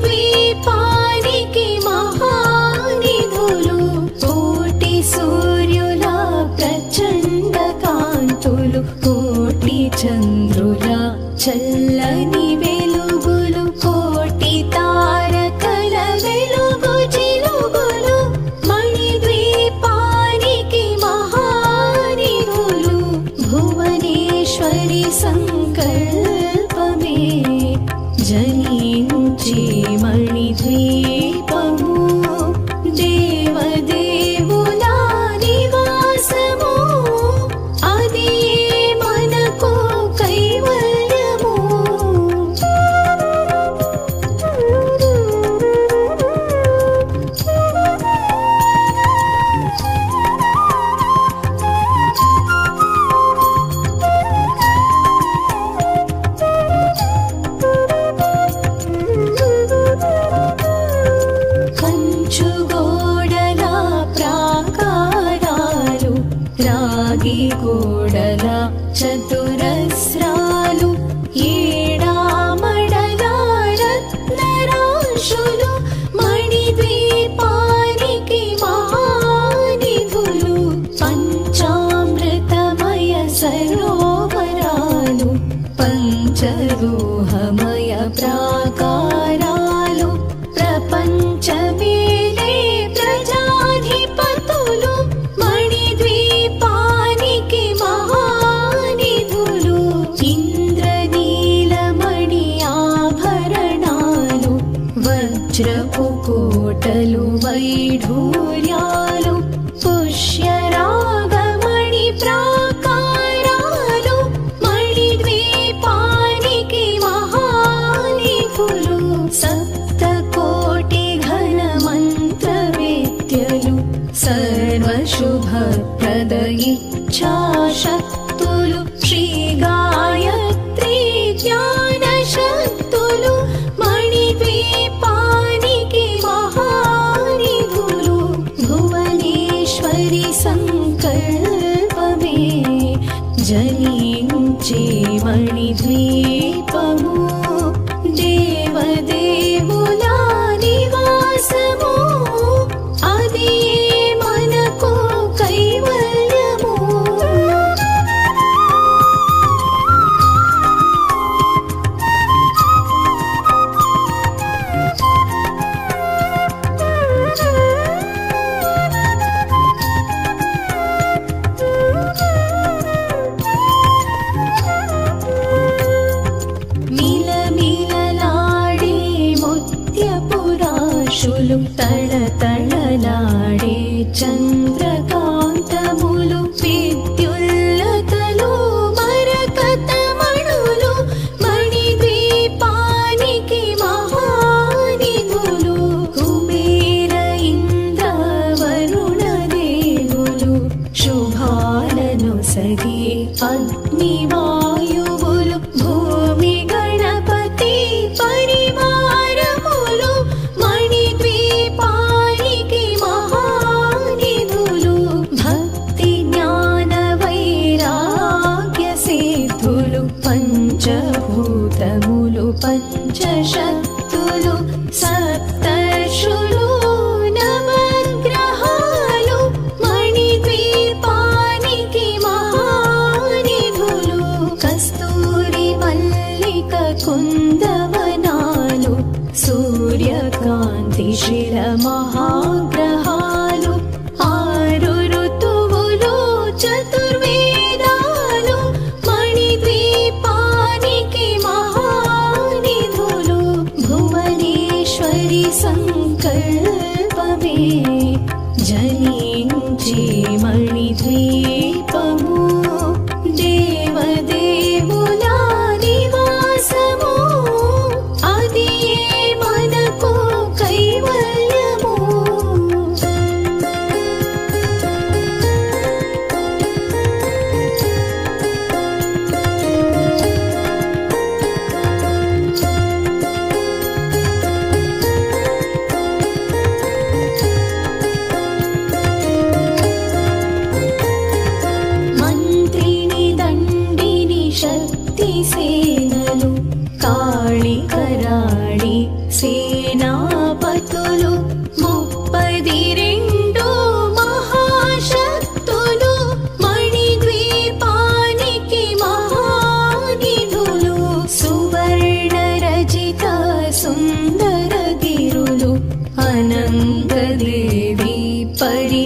మహానిధులు కోటి సూర్యుల ప్రచండ కాంతులు కోటి చంద్రుల చల్లని వెలుగులు కోటి తారకల వెలుగు చిలుగులు మణిద్వీపానికి మహానిధులు భువనేశ్వరి సంకల్పమే జనించి మణిద్వీపము దేవదేవుల నివాసము అది మనకు కైవల్యము. కంచుగోడల ప్రాకారాలు రాగి గోడల చతురస్రాలు ఏడామడల రత్నరాశులు మణిద్వీపానికి మహానిధులు పంచామృతమయ సరోవరాలు పంచలోహమయ ప్రాకారాలు ప్రపంచమేలే ప్రజాధిపతులు మణిద్వీపానికి మహానిధులు ఇంద్రనీలమణి ఆభరణాలు వజ్రపు కోటలు వైఢూర్యాలు పుష్యరాగమణి ప్రాకారాలు మణిద్వీపానికి మహానిధులు సప్తకోటి ఘన మంత్ర వేద్యలు సర్వశుభప్రద ఇచ్ఛాశక్తులు శ్రీ గాయత్రి జ్ఞాన శక్తులు మణిద్వీపానికి మహానిధులు భువనేశ్వరి సంకల్పమే జనించి మణిద్వీపము దేవదేవుల నివాసము అది మనకు కైవల్యము. మిలమిలలాడే ముత్యపురాశులు తళతళలాడే చంద్రకాంతములు విద్యుల్లతలు మరకతమణులు మణిద్వీపానికి మహానిధులు కుబేర ఇంద్ర వరుణ దేవులు శుభాలను సగి అగ్నివాయువులు భూమి గణపతి పరివారములు మణిద్వీపానికి మహానిధులు భక్తి జ్ఞాన వైరాగ్య సిద్ధులు పంచభూతములు పంచశక్తులు సప్తర్షులు నవగ్రహాలు మణిద్వీపానికి మహానిధులు కస్తూరి మల్లిక కుందవనాలు సూర్యకాంతి శిర మహాగ్రహాలు ఆరు ఋతువులు చతుర్వేదాలు మణిద్వీపానికి మహానిధులు భువనేశ్వరి సంకల్పమే జనించి మణిద్వీపము దేవదేవుల నివాసము అది మనకు కైవల్యము.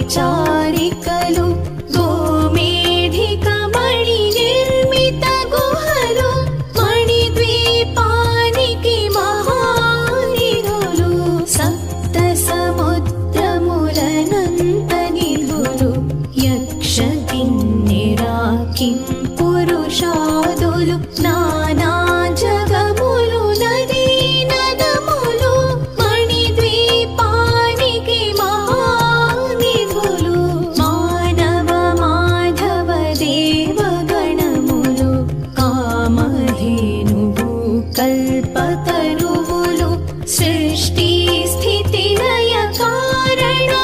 పరిచారికలు గోమేధిక మణి నిర్మిత గుహలు మణిద్వీపానికి మహానిధులు సప్త సముద్రములనంత నిధులు యక్ష కిన్నెరా కిం పురుషాదులు నానా జగములు నదీ నదములు మణిద్వీపానికి మహానిధులు మానవ మాధవ దేవగణములు కామధేనువు కల్పతరువులు సృష్టి స్థితి లయ కారణమూర్తులు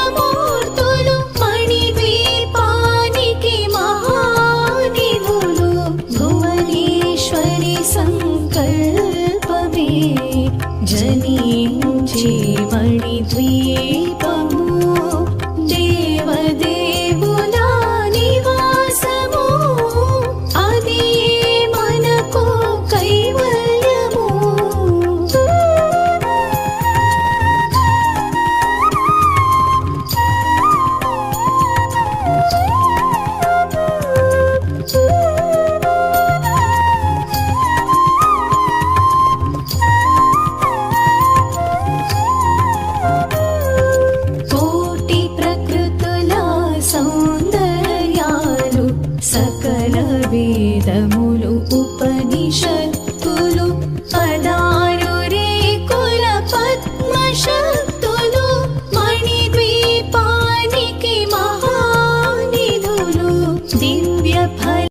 మణిద్వీపానికి మహానిధులు భువనేశ్వరి సంకల్పమే జనించే మణిద్వీపము దేవదేవుల నివాసము అది మనకు కైవల్యము. కోటి ప్రకృతుల సౌందర్యాలు సకల వేదములు ఉపనిషత్తులు పదారు రేకుల పద్మశక్తులు మణిద్వీపానికి మహానిధులు దివ్య ఫల